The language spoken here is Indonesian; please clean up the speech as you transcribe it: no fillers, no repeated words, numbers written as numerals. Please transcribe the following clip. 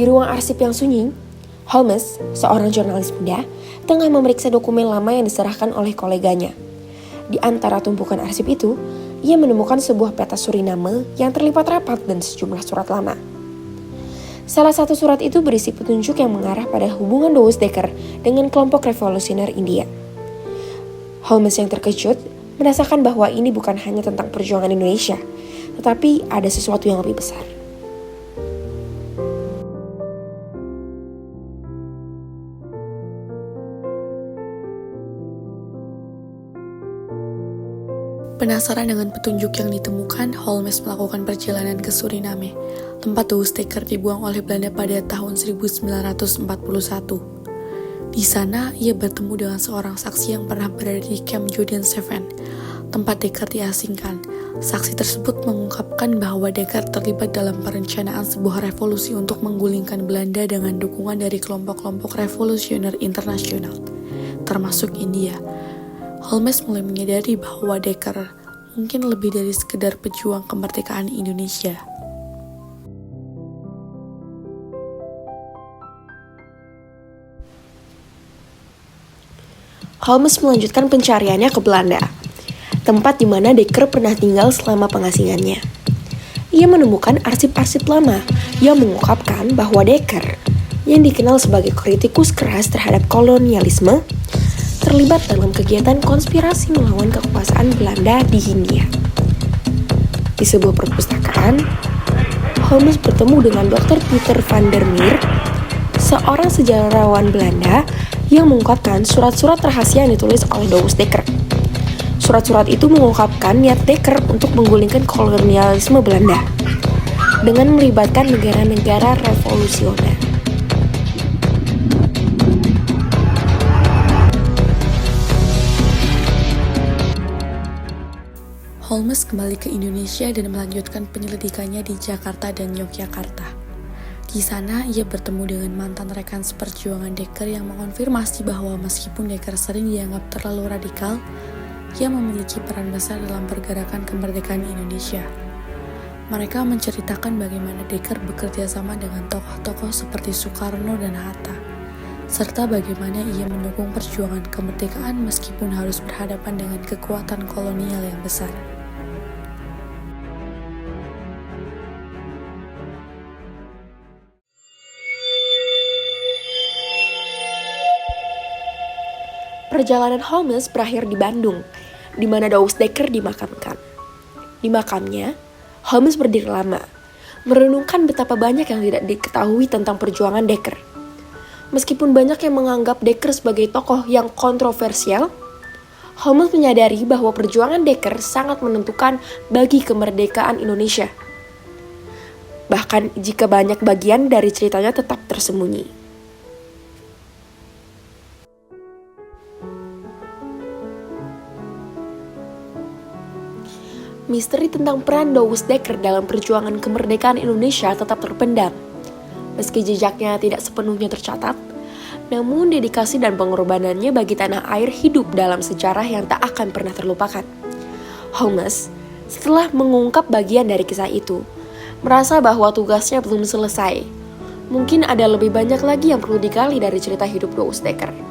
Di ruang arsip yang sunyi, Holmes, seorang jurnalis muda, tengah memeriksa dokumen lama yang diserahkan oleh koleganya. Di antara tumpukan arsip itu, ia menemukan sebuah peta Suriname yang terlipat rapat dan sejumlah surat lama. Salah satu surat itu berisi petunjuk yang mengarah pada hubungan Douwe Dekker dengan kelompok revolusioner India. Holmes yang terkejut merasakan bahwa ini bukan hanya tentang perjuangan Indonesia, tetapi ada sesuatu yang lebih besar. Penasaran dengan petunjuk yang ditemukan, Holmes melakukan perjalanan ke Suriname, tempat Douwe Dekker dibuang oleh Belanda pada tahun 1941. Di sana, ia bertemu dengan seorang saksi yang pernah berada di Camp Juden 7, tempat Dekker diasingkan. Saksi tersebut mengungkapkan bahwa Dekker terlibat dalam perencanaan sebuah revolusi untuk menggulingkan Belanda dengan dukungan dari kelompok-kelompok revolusioner internasional, termasuk India. Holmes mulai menyadari bahwa Dekker mungkin lebih dari sekedar pejuang kemerdekaan Indonesia. Holmes melanjutkan pencariannya ke Belanda, tempat di mana Dekker pernah tinggal selama pengasingannya. Ia menemukan arsip-arsip lama yang mengungkapkan bahwa Dekker, yang dikenal sebagai kritikus keras terhadap kolonialisme, terlibat dalam kegiatan konspirasi melawan kekuasaan Belanda di Hindia. Di sebuah perpustakaan, Holmes bertemu dengan Dr. Pieter van der Meer, seorang sejarawan Belanda yang mengungkapkan surat-surat rahasia yang ditulis oleh Douwe Dekker. Surat-surat itu mengungkapkan niat Dekker untuk menggulingkan kolonialisme Belanda dengan melibatkan negara-negara revolusioner. Holmes kembali ke Indonesia dan melanjutkan penyelidikannya di Jakarta dan Yogyakarta. Di sana, ia bertemu dengan mantan rekan seperjuangan Dekker yang mengonfirmasi bahwa meskipun Dekker sering dianggap terlalu radikal, ia memiliki peran besar dalam pergerakan kemerdekaan Indonesia. Mereka menceritakan bagaimana Dekker bekerja sama dengan tokoh-tokoh seperti Soekarno dan Hatta, serta bagaimana ia mendukung perjuangan kemerdekaan meskipun harus berhadapan dengan kekuatan kolonial yang besar. Perjalanan Holmes berakhir di Bandung, di mana Douwe Dekker dimakamkan. Di makamnya, Holmes berdiri lama, merenungkan betapa banyak yang tidak diketahui tentang perjuangan Dekker. Meskipun banyak yang menganggap Dekker sebagai tokoh yang kontroversial, Holmes menyadari bahwa perjuangan Dekker sangat menentukan bagi kemerdekaan Indonesia. Bahkan jika banyak bagian dari ceritanya tetap tersembunyi. Misteri tentang peran Douwe Dekker dalam perjuangan kemerdekaan Indonesia tetap terpendam. Meski jejaknya tidak sepenuhnya tercatat, namun dedikasi dan pengorbanannya bagi tanah air hidup dalam sejarah yang tak akan pernah terlupakan. Holmes, setelah mengungkap bagian dari kisah itu, merasa bahwa tugasnya belum selesai. Mungkin ada lebih banyak lagi yang perlu digali dari cerita hidup Douwe Dekker.